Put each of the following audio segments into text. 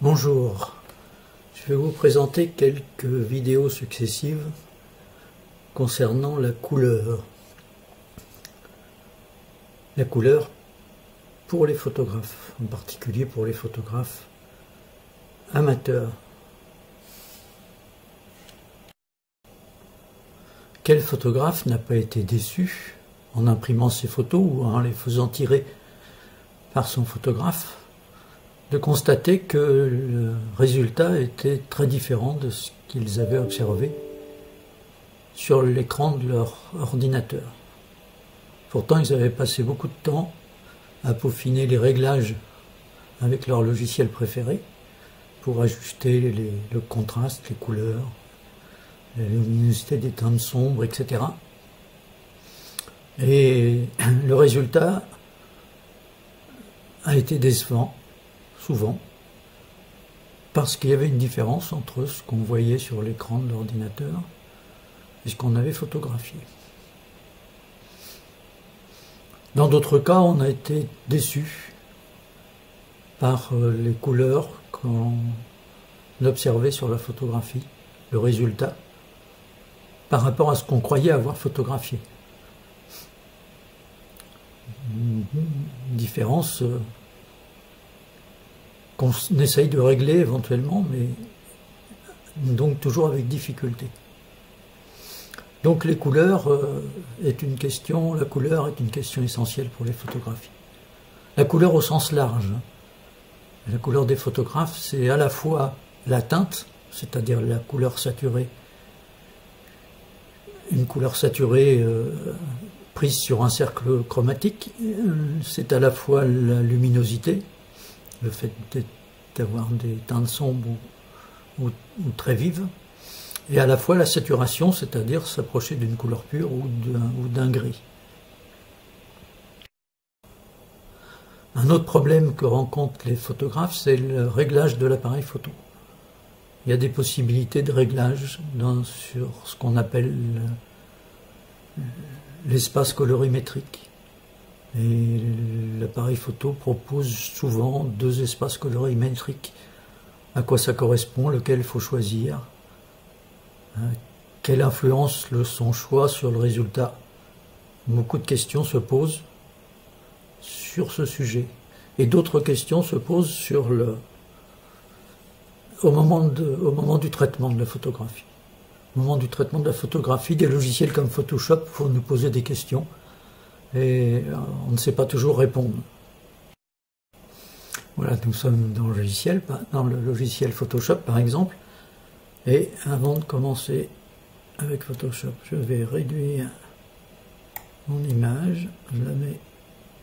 Bonjour, je vais vous présenter quelques vidéos successives concernant la couleur. La couleur pour les photographes, en particulier pour les photographes amateurs. Quel photographe n'a pas été déçu en imprimant ses photos ou en les faisant tirer par son photographe de constater que le résultat était très différent de ce qu'ils avaient observé sur l'écran de leur ordinateur. Pourtant, ils avaient passé beaucoup de temps à peaufiner les réglages avec leur logiciel préféré pour ajuster le contraste, les couleurs, la luminosité des teintes sombres, etc. Et le résultat a été décevant, souvent, parce qu'il y avait une différence entre ce qu'on voyait sur l'écran de l'ordinateur et ce qu'on avait photographié. Dans d'autres cas, on a été déçu par les couleurs qu'on observait sur la photographie, le résultat, par rapport à ce qu'on croyait avoir photographié. Une différence qu'on essaye de régler éventuellement, mais donc toujours avec difficulté. Donc les couleurs la couleur est une question essentielle pour les photographies. La couleur au sens large. La couleur des photographes, c'est à la fois la teinte, c'est-à-dire la couleur saturée, une couleur saturée prise sur un cercle chromatique, c'est à la fois la luminosité, le fait d'avoir des teintes sombres ou très vives, et à la fois la saturation, c'est-à-dire s'approcher d'une couleur pure ou d'un gris. Un autre problème que rencontrent les photographes, c'est le réglage de l'appareil photo. Il y a des possibilités de réglage sur ce qu'on appelle l'espace colorimétrique. Et l'appareil photo propose souvent 2 espaces colorimétriques. À quoi ça correspond, lequel il faut choisir, quelle influence son choix sur le résultat. Beaucoup de questions se posent sur ce sujet. Et d'autres questions se posent au moment du traitement de la photographie. Au moment du traitement de la photographie, des logiciels comme Photoshop vont nous poser des questions et on ne sait pas toujours répondre. Voilà, nous sommes dans le logiciel Photoshop par exemple, et avant de commencer avec Photoshop, je vais réduire mon image, je la mets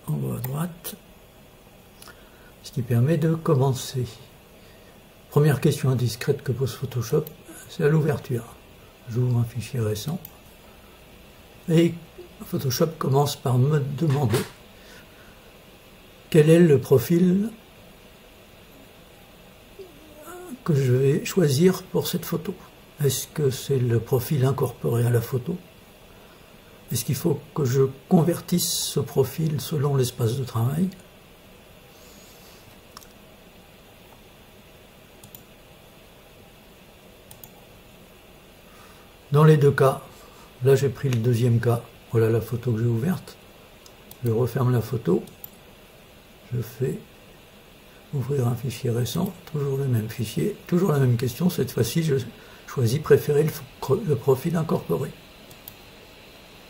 en haut à droite, ce qui permet de commencer. Première question indiscrète que pose Photoshop, c'est à l'ouverture. J'ouvre un fichier récent et Photoshop commence par me demander quel est le profil que je vais choisir pour cette photo. Est-ce que c'est le profil incorporé à la photo? Est-ce qu'il faut que je convertisse ce profil selon l'espace de travail? Dans les deux cas, là j'ai pris le deuxième cas, voilà la photo que j'ai ouverte, je referme la photo, je fais ouvrir un fichier récent, toujours le même fichier, toujours la même question, cette fois-ci je choisis préférer le profil incorporé.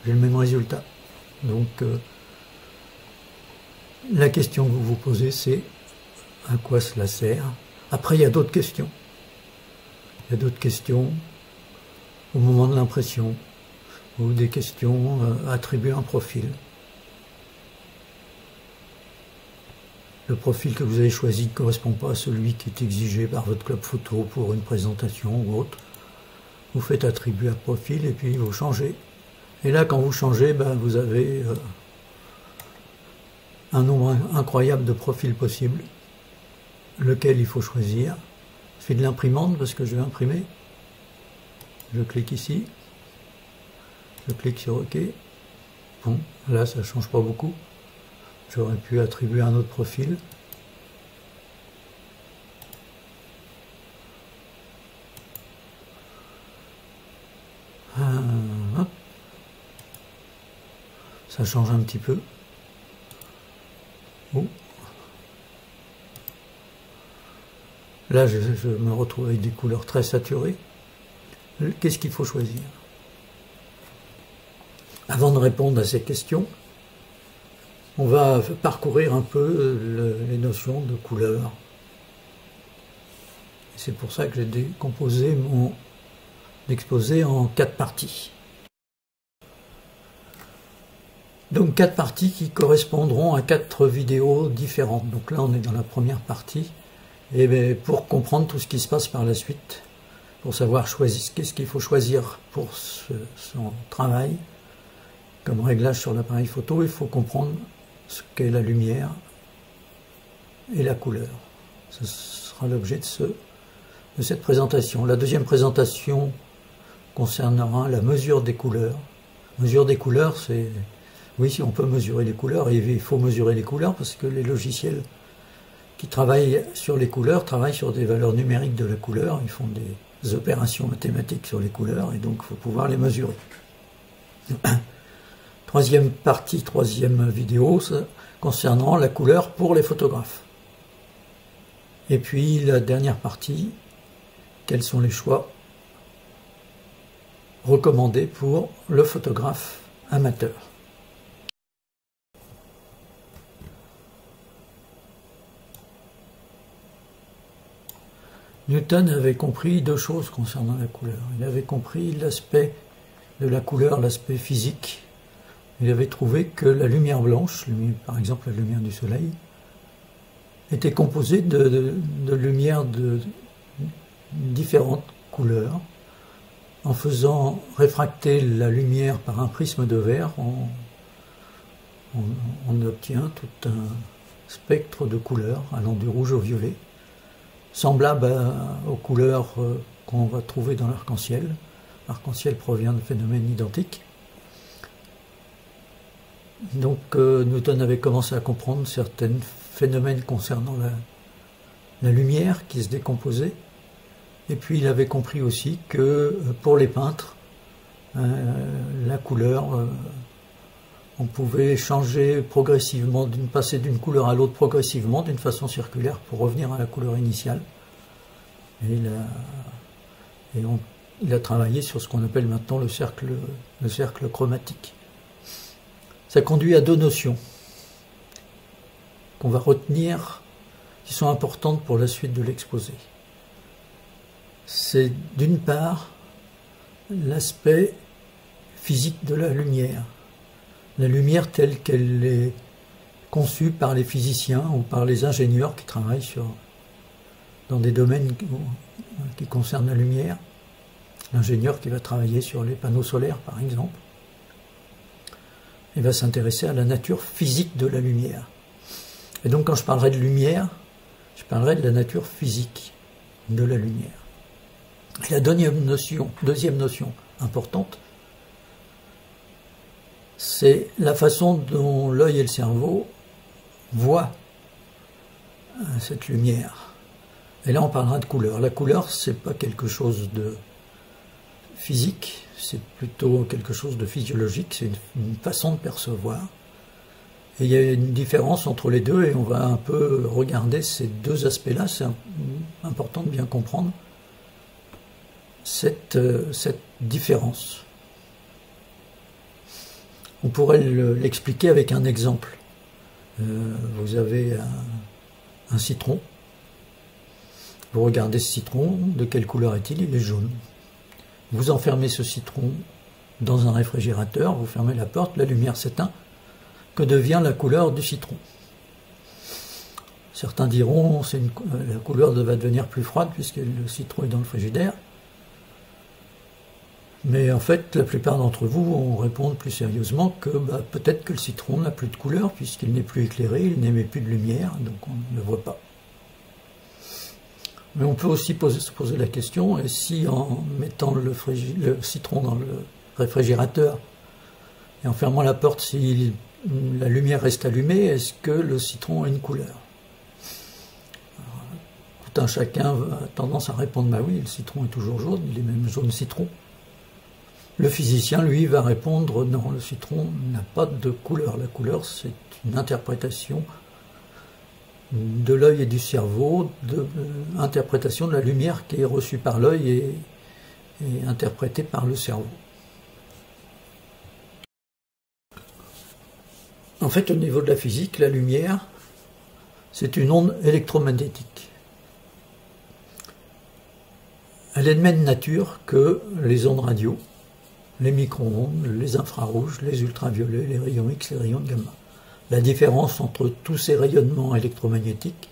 J'ai le même résultat. Donc la question que vous vous posez, c'est à quoi cela sert? Après il y a d'autres questions. Il y a d'autres questions au moment de l'impression, ou des questions attribuées à un profil. Le profil que vous avez choisi ne correspond pas à celui qui est exigé par votre club photo pour une présentation ou autre. Vous faites attribuer un profil et puis vous changez. Et là, quand vous changez, vous avez un nombre incroyable de profils possibles, lequel il faut choisir. Je fais de l'imprimante parce que je vais imprimer. Je clique ici, je clique sur OK. Bon, là ça ne change pas beaucoup. J'aurais pu attribuer un autre profil. Ça change un petit peu. Oh. Là, je me retrouve avec des couleurs très saturées. Qu'est-ce qu'il faut choisir? Avant de répondre à ces questions, on va parcourir un peu les notions de couleur. C'est pour ça que j'ai décomposé mon exposé en 4 parties. Donc 4 parties qui correspondront à 4 vidéos différentes. Donc là on est dans la première partie. Et bien, pour comprendre tout ce qui se passe par la suite, pour savoir qu'est-ce qu'il faut choisir pour son travail, comme réglage sur l'appareil photo, il faut comprendre ce qu'est la lumière et la couleur. Ce sera l'objet de cette présentation. La deuxième présentation concernera la mesure des couleurs. Mesure des couleurs, c'est... Oui, si on peut mesurer les couleurs, et il faut mesurer les couleurs parce que les logiciels qui travaillent sur les couleurs travaillent sur des valeurs numériques de la couleur, ils font des opérations mathématiques sur les couleurs, et donc il faut pouvoir les mesurer. Troisième partie, troisième vidéo, concernant la couleur pour les photographes. Et puis la dernière partie, quels sont les choix recommandés pour le photographe amateur. Newton avait compris 2 choses concernant la couleur. Il avait compris l'aspect de la couleur, l'aspect physique. Il avait trouvé que la lumière blanche, par exemple la lumière du soleil, était composée de lumière de différentes couleurs. En faisant réfracter la lumière par un prisme de verre, on obtient tout un spectre de couleurs allant du rouge au violet, semblable aux couleurs qu'on va trouver dans l'arc-en-ciel. L'arc-en-ciel provient de phénomènes identiques. Donc Newton avait commencé à comprendre certains phénomènes concernant la lumière qui se décomposait. Et puis il avait compris aussi que pour les peintres, la couleur, on pouvait changer progressivement, passer d'une couleur à l'autre progressivement, d'une façon circulaire, pour revenir à la couleur initiale. Et il a travaillé sur ce qu'on appelle maintenant le cercle chromatique. Ça conduit à 2 notions qu'on va retenir, qui sont importantes pour la suite de l'exposé. C'est d'une part l'aspect physique de la lumière. La lumière telle qu'elle est conçue par les physiciens ou par les ingénieurs qui travaillent dans des domaines qui concernent la lumière. L'ingénieur qui va travailler sur les panneaux solaires, par exemple, il va s'intéresser à la nature physique de la lumière. Et donc quand je parlerai de lumière, je parlerai de la nature physique de la lumière. Et la deuxième notion importante, c'est la façon dont l'œil et le cerveau voient cette lumière. Et là, on parlera de couleur. La couleur, c'est pas quelque chose de physique, c'est plutôt quelque chose de physiologique, c'est une façon de percevoir. Et il y a une différence entre les deux, et on va un peu regarder ces 2 aspects-là. C'est important de bien comprendre cette différence. On pourrait l'expliquer avec un exemple. Vous avez un citron. Vous regardez ce citron, de quelle couleur est-il? Il est jaune. Vous enfermez ce citron dans un réfrigérateur, vous fermez la porte, la lumière s'éteint. Que devient la couleur du citron? Certains diront que la couleur va devenir plus froide puisque le citron est dans le frigidaire. Mais en fait, la plupart d'entre vous vont répondre plus sérieusement que peut-être que le citron n'a plus de couleur puisqu'il n'est plus éclairé, il n'émet plus de lumière, donc on ne le voit pas. Mais on peut aussi se poser la question, et si en mettant le citron dans le réfrigérateur et en fermant la porte, si la lumière reste allumée, est-ce que le citron a une couleur? Alors, tout un chacun a tendance à répondre, bah oui, le citron est toujours jaune, il est même jaune citron. Le physicien, lui, va répondre non, le citron n'a pas de couleur. La couleur, c'est une interprétation de l'œil et du cerveau, interprétation de la lumière qui est reçue par l'œil et interprétée par le cerveau. En fait, au niveau de la physique, la lumière, c'est une onde électromagnétique. Elle est de même nature que les ondes radio, les micro-ondes, les infrarouges, les ultraviolets, les rayons X, les rayons de gamma. La différence entre tous ces rayonnements électromagnétiques,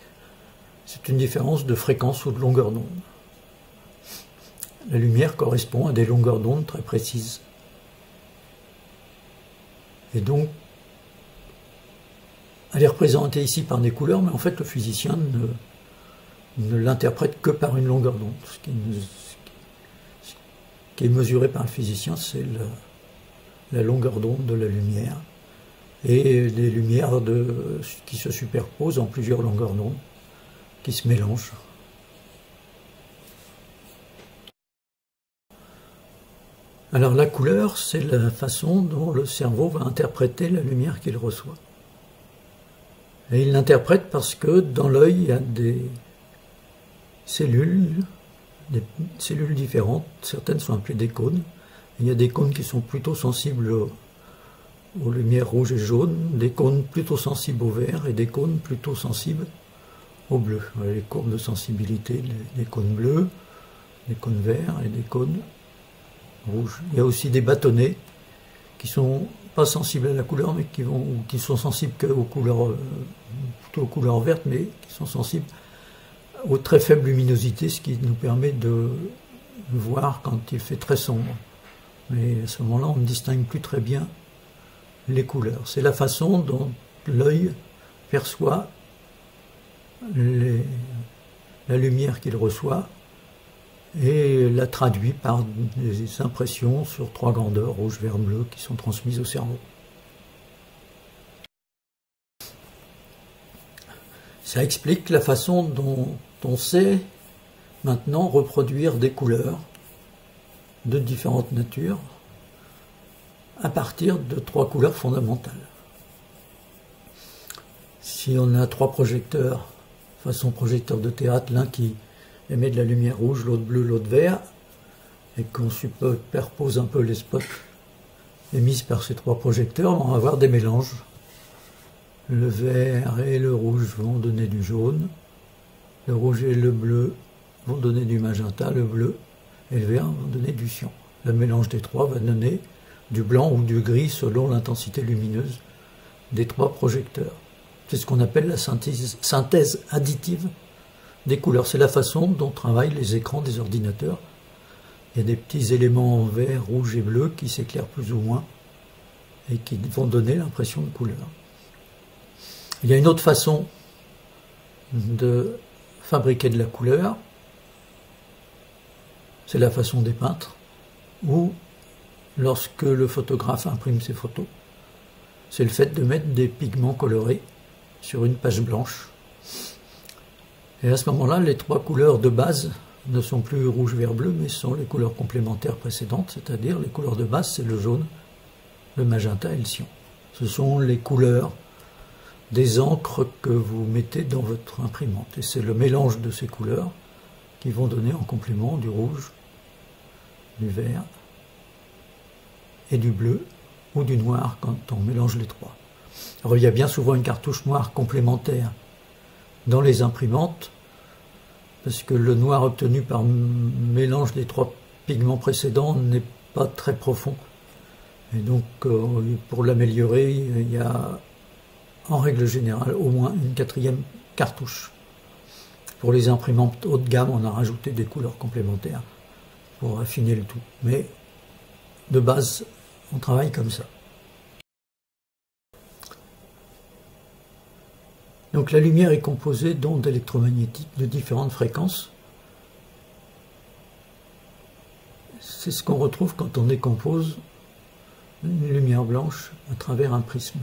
c'est une différence de fréquence ou de longueur d'onde. La lumière correspond à des longueurs d'onde très précises. Et donc, elle est représentée ici par des couleurs, mais en fait le physicien ne l'interprète que par une longueur d'onde. Ce qui est mesuré par le physicien, c'est la longueur d'onde de la lumière. Et les lumières qui se superposent en plusieurs longueurs d'onde, qui se mélangent. Alors la couleur, c'est la façon dont le cerveau va interpréter la lumière qu'il reçoit. Et il l'interprète parce que dans l'œil, il y a des cellules différentes. Certaines sont appelées des cônes. Il y a des cônes qui sont plutôt sensibles aux lumières rouges et jaunes, des cônes plutôt sensibles au vert et des cônes plutôt sensibles au bleu. Voilà les courbes de sensibilité, des cônes bleus, des cônes verts et des cônes rouges. Il y a aussi des bâtonnets qui sont pas sensibles à la couleur, mais qui sont sensibles qu'aux couleurs, plutôt aux couleurs vertes, mais qui sont sensibles aux très faibles luminosités, ce qui nous permet de voir quand il fait très sombre. Mais à ce moment-là, on ne distingue plus très bien les couleurs. C'est la façon dont l'œil perçoit la lumière qu'il reçoit et la traduit par des impressions sur 3 grandeurs, rouge, vert, bleu, qui sont transmises au cerveau. Ça explique la façon dont on sait maintenant reproduire des couleurs de différentes natures à partir de 3 couleurs fondamentales. Si on a 3 projecteurs, façon projecteur de théâtre, l'un qui émet de la lumière rouge, l'autre bleu, l'autre vert, et qu'on superpose un peu les spots émis par ces 3 projecteurs, on va avoir des mélanges. Le vert et le rouge vont donner du jaune, le rouge et le bleu vont donner du magenta, le bleu et le vert vont donner du cyan. Le mélange des 3 va donner du blanc ou du gris selon l'intensité lumineuse des 3 projecteurs. C'est ce qu'on appelle la synthèse additive des couleurs. C'est la façon dont travaillent les écrans des ordinateurs. Il y a des petits éléments vert, rouge et bleu qui s'éclairent plus ou moins et qui vont donner l'impression de couleur. Il y a une autre façon de fabriquer de la couleur, c'est la façon des peintres, où lorsque le photographe imprime ses photos, c'est le fait de mettre des pigments colorés sur une page blanche. Et à ce moment-là, les 3 couleurs de base ne sont plus rouge, vert, bleu, mais sont les couleurs complémentaires précédentes, c'est-à-dire les couleurs de base, c'est le jaune, le magenta et le cyan. Ce sont les couleurs des encres que vous mettez dans votre imprimante. Et c'est le mélange de ces couleurs qui vont donner en complément du rouge, du vert et du bleu ou du noir quand on mélange les 3. Alors il y a bien souvent une cartouche noire complémentaire dans les imprimantes parce que le noir obtenu par mélange des 3 pigments précédents n'est pas très profond. Et donc pour l'améliorer, il y a en règle générale au moins une 4e cartouche. Pour les imprimantes haut de gamme, on a rajouté des couleurs complémentaires pour affiner le tout. Mais de base, on travaille comme ça. Donc la lumière est composée d'ondes électromagnétiques de différentes fréquences. C'est ce qu'on retrouve quand on décompose une lumière blanche à travers un prisme.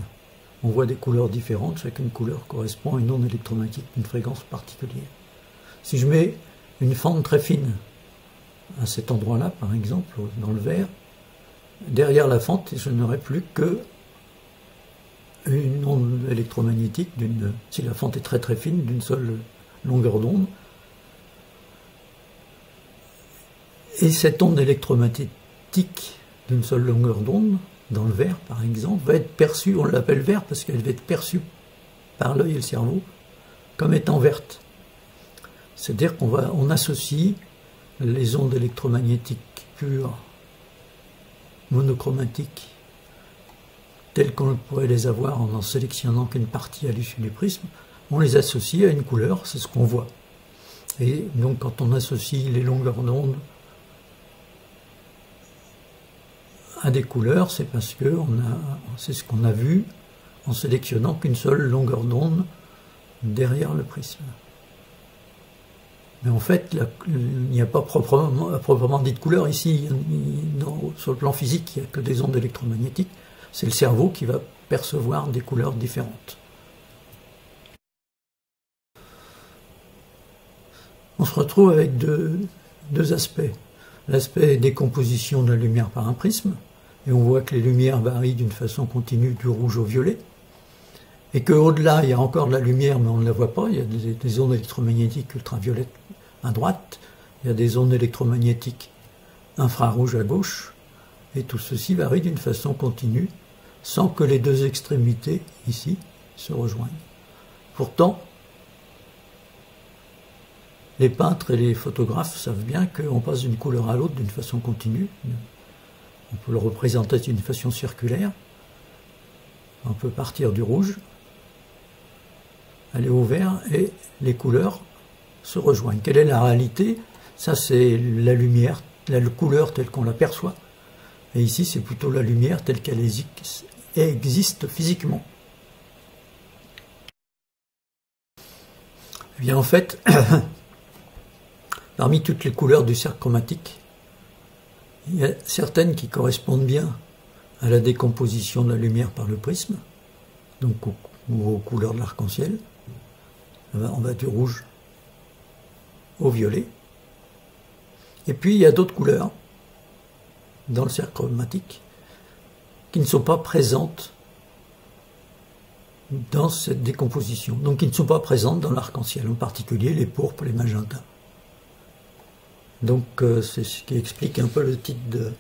On voit des couleurs différentes, chacune couleur correspond à une onde électromagnétique d'une fréquence particulière. Si je mets une fente très fine à cet endroit-là, par exemple, dans le vert, derrière la fente, je n'aurai plus que une onde électromagnétique, si la fente est très très fine, d'une seule longueur d'onde. Et cette onde électromagnétique d'une seule longueur d'onde, dans le verre par exemple, va être perçue, on l'appelle vert parce qu'elle va être perçue par l'œil et le cerveau comme étant verte. C'est-à-dire qu'on associe les ondes électromagnétiques pures, monochromatiques, telles qu'on pourrait les avoir en sélectionnant qu'une partie à l'issue du prisme, on les associe à une couleur, c'est ce qu'on voit. Et donc quand on associe les longueurs d'onde à des couleurs, c'est parce que c'est ce qu'on a vu en sélectionnant qu'une seule longueur d'onde derrière le prisme. Mais en fait, il n'y a pas proprement dit de couleur ici. Sur le plan physique, il n'y a que des ondes électromagnétiques. C'est le cerveau qui va percevoir des couleurs différentes. On se retrouve avec deux aspects. L'aspect décomposition de la lumière par un prisme, et on voit que les lumières varient d'une façon continue du rouge au violet, et qu'au-delà, il y a encore de la lumière, mais on ne la voit pas. Il y a des ondes électromagnétiques ultraviolettes à droite, il y a des ondes électromagnétiques infrarouges à gauche, et tout ceci varie d'une façon continue, sans que les deux extrémités, ici, se rejoignent. Pourtant, les peintres et les photographes savent bien qu'on passe d'une couleur à l'autre d'une façon continue. On peut le représenter d'une façon circulaire. On peut partir du rouge, aller au vert, et les couleurs se rejoignent. Quelle est la réalité? Ça, c'est la lumière, la couleur telle qu'on l'aperçoit. Et ici, c'est plutôt la lumière telle qu'elle existe physiquement. Eh bien, en fait, parmi toutes les couleurs du cercle chromatique, il y a certaines qui correspondent bien à la décomposition de la lumière par le prisme, donc aux couleurs de l'arc-en-ciel. On va du rouge au violet. Et puis il y a d'autres couleurs dans le cercle chromatique qui ne sont pas présentes dans cette décomposition, donc qui ne sont pas présentes dans l'arc-en-ciel, en particulier les pourpres, les magentas. Donc c'est ce qui explique un peu le titre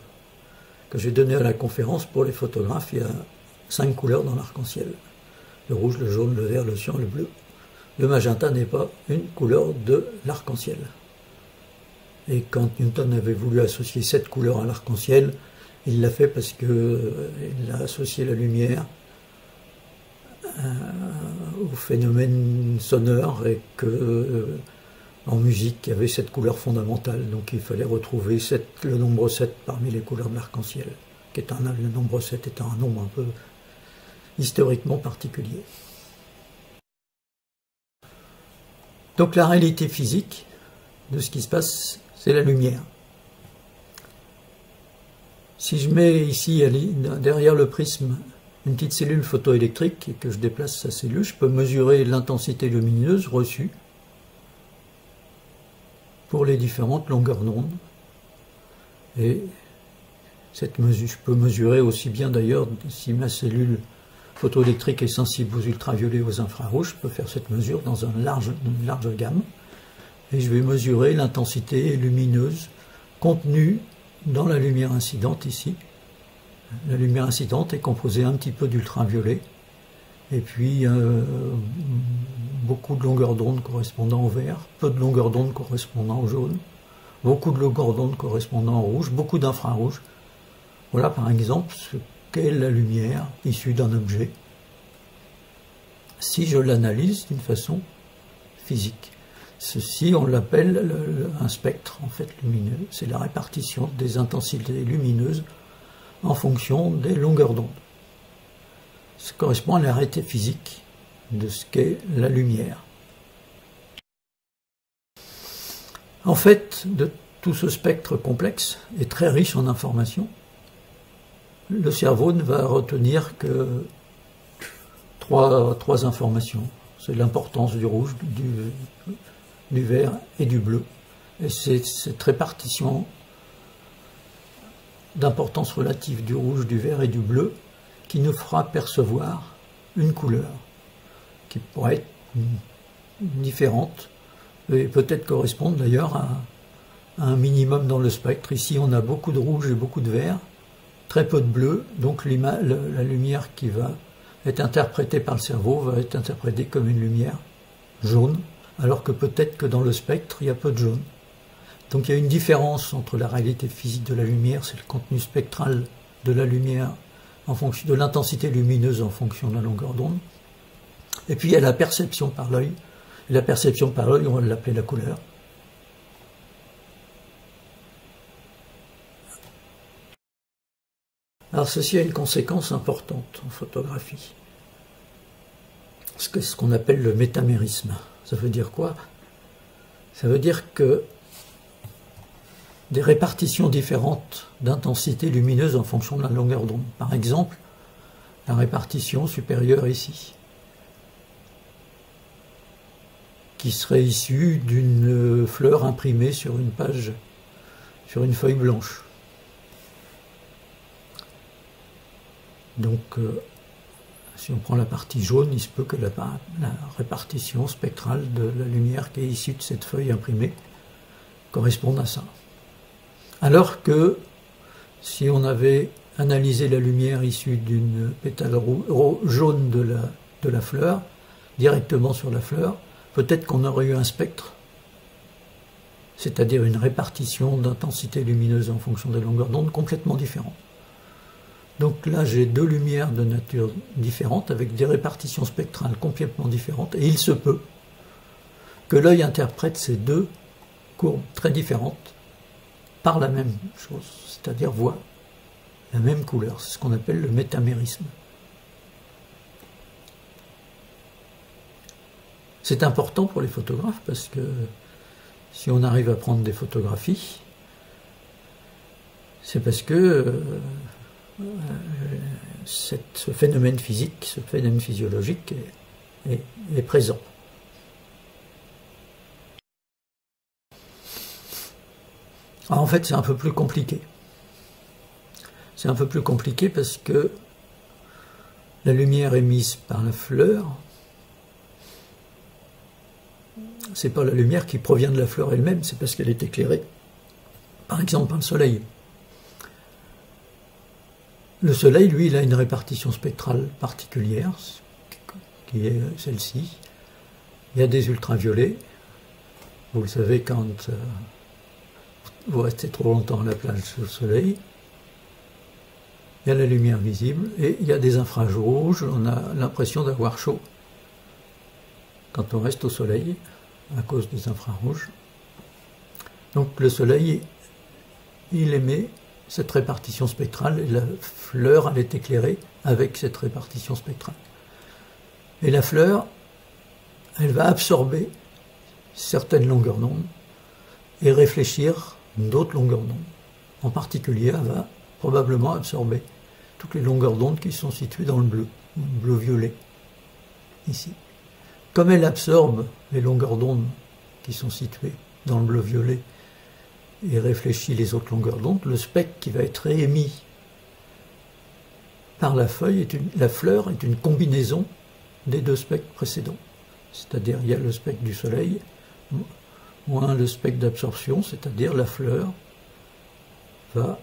que j'ai donné à la conférence pour les photographes. Il y a 5 couleurs dans l'arc-en-ciel. Le rouge, le jaune, le vert, le cyan, le bleu. Le magenta n'est pas une couleur de l'arc-en-ciel. Et quand Newton avait voulu associer 7 couleurs à l'arc-en-ciel, il l'a fait parce qu'il a associé la lumière au phénomène sonore et que en musique, il y avait cette couleur fondamentale, donc il fallait retrouver le nombre 7 parmi les couleurs de l'arc-en-ciel, le nombre 7 étant un nombre un peu historiquement particulier. Donc la réalité physique de ce qui se passe, c'est la lumière. Si je mets ici, derrière le prisme, une petite cellule photoélectrique et que je déplace sa cellule, je peux mesurer l'intensité lumineuse reçue pour les différentes longueurs d'onde. Et cette mesure, je peux mesurer aussi bien d'ailleurs, si ma cellule photoélectrique est sensible aux ultraviolets, aux infrarouges, je peux faire cette mesure dans une large gamme. Et je vais mesurer l'intensité lumineuse contenue dans la lumière incidente ici. La lumière incidente est composée un petit peu d'ultraviolet, et puis beaucoup de longueurs d'onde correspondant au vert, peu de longueurs d'onde correspondant au jaune, beaucoup de longueurs d'onde correspondant au rouge, beaucoup d'infrarouge. Voilà par exemple ce qu'est la lumière issue d'un objet, si je l'analyse d'une façon physique. Ceci, on l'appelle un spectre en fait lumineux, c'est la répartition des intensités lumineuses en fonction des longueurs d'onde. Ça correspond à la réalité physique de ce qu'est la lumière. En fait, de tout ce spectre complexe et très riche en informations, le cerveau ne va retenir que trois informations. C'est l'importance du rouge, du vert et du bleu. Et cette répartition d'importance relative du rouge, du vert et du bleu qui nous fera percevoir une couleur qui pourrait être différente et peut-être correspondre d'ailleurs à un minimum dans le spectre. Ici on a beaucoup de rouge et beaucoup de vert, très peu de bleu, donc la lumière qui va être interprétée par le cerveau va être interprétée comme une lumière jaune, alors que peut-être que dans le spectre il y a peu de jaune. Donc il y a une différence entre la réalité physique de la lumière, c'est le contenu spectral de la lumière en fonction de l'intensité lumineuse en fonction de la longueur d'onde. Et puis il y a la perception par l'œil. La perception par l'œil, on va l'appeler la couleur. Alors ceci a une conséquence importante en photographie. Ce qu'on appelle le métamérisme. Ça veut dire quoi? Ça veut dire que des répartitions différentes d'intensité lumineuse en fonction de la longueur d'onde. Par exemple, la répartition supérieure ici, qui serait issue d'une fleur imprimée sur une page, sur une feuille blanche. Donc, si on prend la partie jaune, il se peut que la répartition spectrale de la lumière qui est issue de cette feuille imprimée corresponde à ça. Alors que si on avait analysé la lumière issue d'une pétale jaune de la fleur, directement sur la fleur, peut-être qu'on aurait eu un spectre, c'est-à-dire une répartition d'intensité lumineuse en fonction des longueurs d'onde complètement différente. Donc là, j'ai deux lumières de nature différente, avec des répartitions spectrales complètement différentes, et il se peut que l'œil interprète ces deux courbes très différentes par la même chose, c'est-à-dire voit la même couleur. C'est ce qu'on appelle le métamérisme. C'est important pour les photographes parce que si on arrive à prendre des photographies, c'est parce que ce phénomène physique, ce phénomène physiologique est présent. Alors en fait, c'est un peu plus compliqué. C'est un peu plus compliqué parce que la lumière émise par la fleur, c'est pas la lumière qui provient de la fleur elle-même, c'est parce qu'elle est éclairée, par exemple par le soleil. Le soleil, lui, il a une répartition spectrale particulière, qui est celle-ci. Il y a des ultraviolets. Vous le savez, quand vous restez trop longtemps à la plage sous le soleil, il y a la lumière visible, et il y a des infrarouges, on a l'impression d'avoir chaud quand on reste au soleil, à cause des infrarouges. Donc le soleil, il émet cette répartition spectrale, et la fleur, elle est éclairée avec cette répartition spectrale. Et la fleur, elle va absorber certaines longueurs d'onde et réfléchir d'autres longueurs d'onde. En particulier, elle va probablement absorber toutes les longueurs d'onde qui sont situées dans le bleu-violet, ici. Comme elle absorbe les longueurs d'onde qui sont situées dans le bleu-violet et réfléchit les autres longueurs d'onde, le spectre qui va être émis par la fleur est une combinaison des deux spectres précédents. C'est-à-dire, il y a le spectre du soleil, moins le spectre d'absorption, c'est-à-dire la fleur va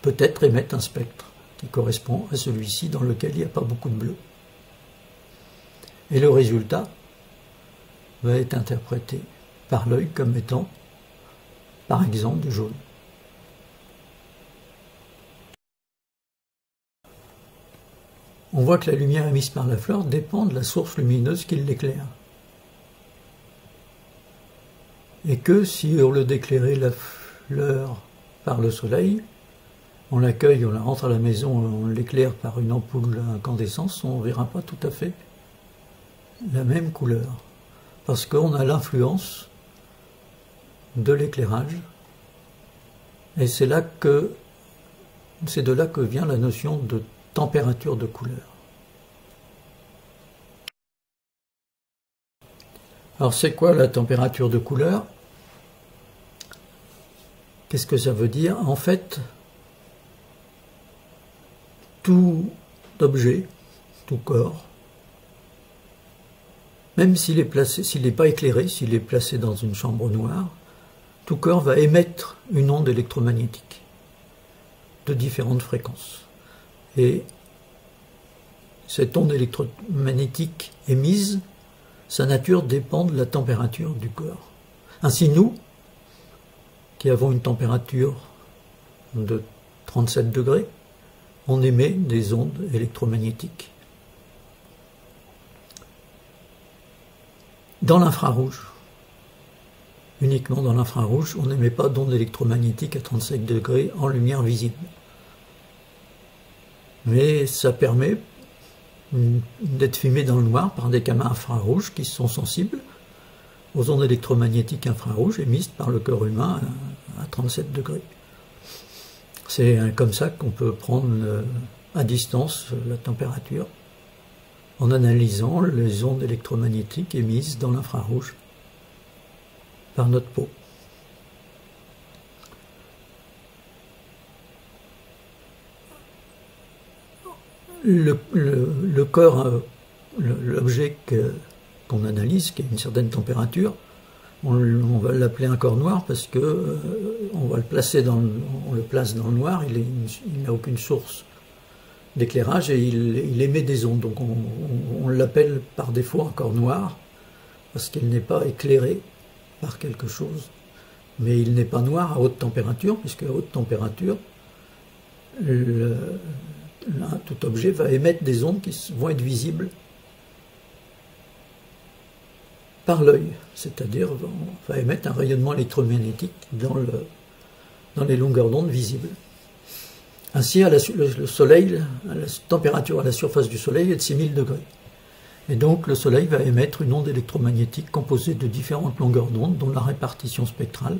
peut-être émettre un spectre qui correspond à celui-ci dans lequel il n'y a pas beaucoup de bleu. Et le résultat va être interprété par l'œil comme étant, par exemple, du jaune. On voit que la lumière émise par la fleur dépend de la source lumineuse qui l'éclaire. Et que si au lieu d'éclairer la fleur par le soleil, on l'accueille, on la rentre à la maison, on l'éclaire par une ampoule à incandescence, on ne verra pas tout à fait la même couleur. Parce qu'on a l'influence de l'éclairage. Et c'est de là que vient la notion de température de couleur. Alors c'est quoi la température de couleur? Qu'est-ce que ça veut dire? En fait, tout objet, tout corps, même s'il n'est pas éclairé, s'il est placé dans une chambre noire, tout corps va émettre une onde électromagnétique de différentes fréquences. Et cette onde électromagnétique émise, sa nature dépend de la température du corps. Ainsi, nous, qui avons une température de 37 degrés, on émet des ondes électromagnétiques. Dans l'infrarouge, uniquement dans l'infrarouge, on n'émet pas d'ondes électromagnétiques à 37 degrés en lumière visible. Mais ça permet d'être filmé dans le noir par des caméras infrarouges qui sont sensibles aux ondes électromagnétiques infrarouges émises par le corps humain à 37 degrés. C'est comme ça qu'on peut prendre à distance la température en analysant les ondes électromagnétiques émises dans l'infrarouge par notre peau. Le corps, l'objet qu'on analyse, qui a une certaine température, on va l'appeler un corps noir parce que on le place dans le noir, il n'a aucune source d'éclairage et il émet des ondes. Donc on l'appelle par défaut un corps noir parce qu'il n'est pas éclairé par quelque chose. Mais il n'est pas noir à haute température, puisque à haute température, tout objet va émettre des ondes qui vont être visibles par l'œil, c'est-à-dire on va émettre un rayonnement électromagnétique dans les longueurs d'onde visibles. Ainsi, le Soleil, la température à la surface du Soleil est de 6000 degrés. Et donc le Soleil va émettre une onde électromagnétique composée de différentes longueurs d'onde, dont la répartition spectrale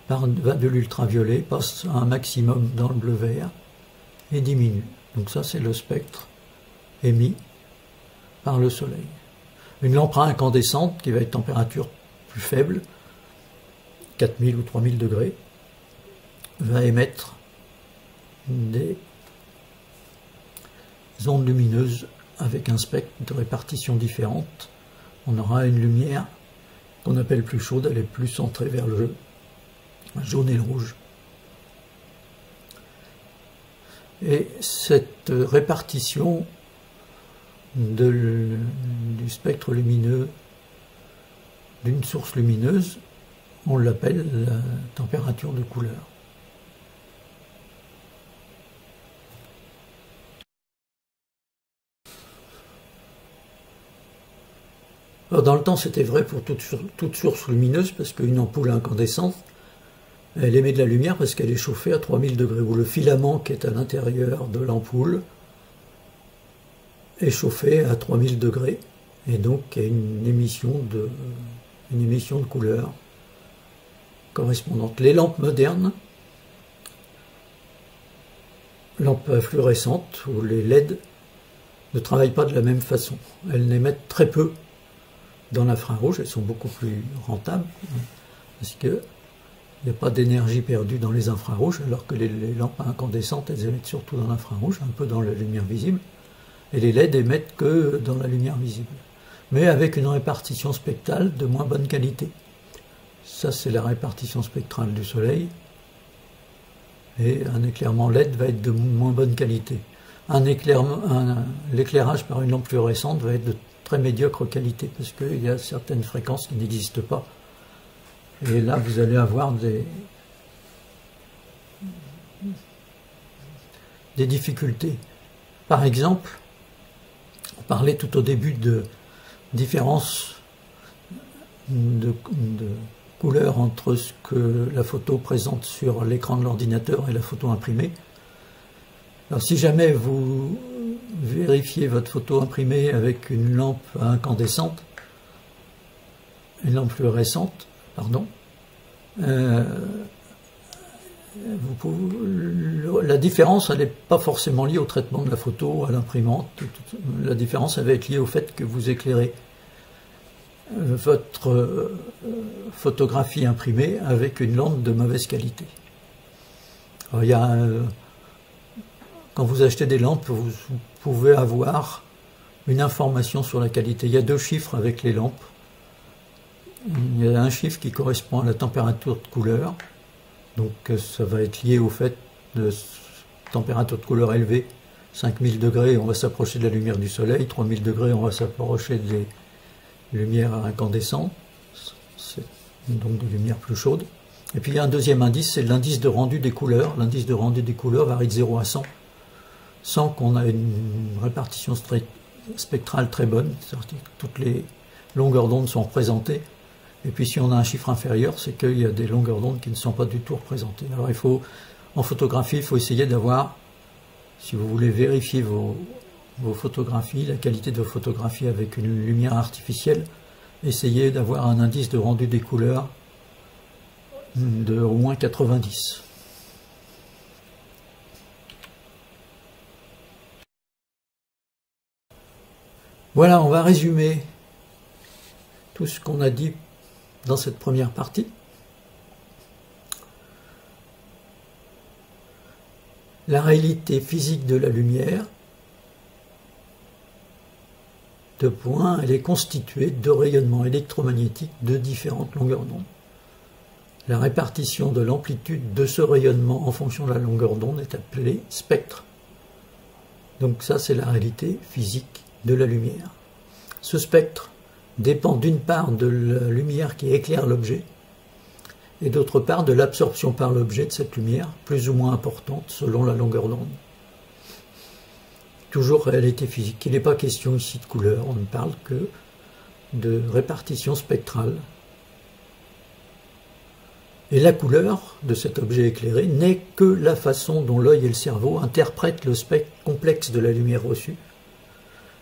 va de l'ultraviolet, passe à un maximum dans le bleu-vert et diminue. Donc ça, c'est le spectre émis par le Soleil. Une lampe à incandescente, qui va être température plus faible, 4000 ou 3000 degrés, va émettre des ondes lumineuses avec un spectre de répartition différente. On aura une lumière qu'on appelle plus chaude, elle est plus centrée vers le jaune et le rouge. Et cette répartition du spectre lumineux d'une source lumineuse, on l'appelle la température de couleur. Alors dans le temps, c'était vrai pour toute source lumineuse, parce qu'une ampoule incandescente, elle émet de la lumière parce qu'elle est chauffée à 3000 degrés, ou le filament qui est à l'intérieur de l'ampoule est chauffé à 3000 degrés, et donc il y a une émission de couleur correspondante. Les lampes modernes, lampes fluorescentes ou les LED, ne travaillent pas de la même façon. Elles n'émettent très peu dans l'infrarouge, elles sont beaucoup plus rentables, parce qu'il n'y a pas d'énergie perdue dans les infrarouges, alors que les lampes incandescentes, elles émettent surtout dans l'infrarouge, un peu dans la lumière visible, et les LED émettent que dans la lumière visible, mais avec une répartition spectrale de moins bonne qualité. Ça, c'est la répartition spectrale du Soleil, et un éclairement LED va être de moins bonne qualité. L'éclairage par une lampe fluorescente va être de très médiocre qualité, parce qu'il y a certaines fréquences qui n'existent pas. Et là, vous allez avoir des difficultés. Par exemple, on parlait tout au début de différence de couleur entre ce que la photo présente sur l'écran de l'ordinateur et la photo imprimée. Alors si jamais vous vérifiez votre photo imprimée avec une lampe incandescente, une lampe fluorescente, pardon, la différence, elle n'est pas forcément liée au traitement de la photo, à l'imprimante. La différence, elle va être liée au fait que vous éclairez votre photographie imprimée avec une lampe de mauvaise qualité. Alors, quand vous achetez des lampes, vous pouvez avoir une information sur la qualité. Il y a 2 chiffres avec les lampes. Il y a un chiffre qui correspond à la température de couleur. Donc ça va être lié au fait de température de couleur élevée. 5000 degrés, on va s'approcher de la lumière du soleil. 3000 degrés, on va s'approcher des lumières incandescentes. C'est donc des lumières plus chaudes. Et puis il y a un deuxième indice, c'est l'indice de rendu des couleurs. L'indice de rendu des couleurs varie de 0 à 100, sans qu'on ait une répartition spectrale très bonne. Toutes les longueurs d'onde sont représentées. Et puis si on a un chiffre inférieur, c'est qu'il y a des longueurs d'onde qui ne sont pas du tout représentées. Alors en photographie, il faut essayer d'avoir, si vous voulez vérifier vos photographies, la qualité de vos photographies avec une lumière artificielle, essayez d'avoir un indice de rendu des couleurs de au moins 90. Voilà, on va résumer tout ce qu'on a dit dans cette première partie. La réalité physique de la lumière, elle est constituée de rayonnements électromagnétiques de différentes longueurs d'onde. La répartition de l'amplitude de ce rayonnement en fonction de la longueur d'onde est appelée spectre. Donc ça, c'est la réalité physique de la lumière. Ce spectre dépend d'une part de la lumière qui éclaire l'objet et d'autre part de l'absorption par l'objet de cette lumière, plus ou moins importante selon la longueur d'onde. Toujours réalité physique. Il n'est pas question ici de couleur, on ne parle que de répartition spectrale. Et la couleur de cet objet éclairé n'est que la façon dont l'œil et le cerveau interprètent le spectre complexe de la lumière reçue,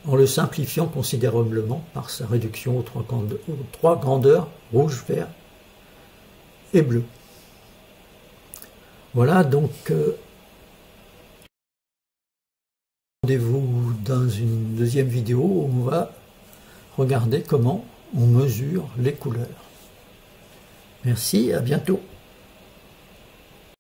en le simplifiant considérablement par sa réduction aux 3 grandeurs, rouge, vert et bleu. Voilà, donc rendez-vous dans une deuxième vidéo où on va regarder comment on mesure les couleurs. Merci, à bientôt.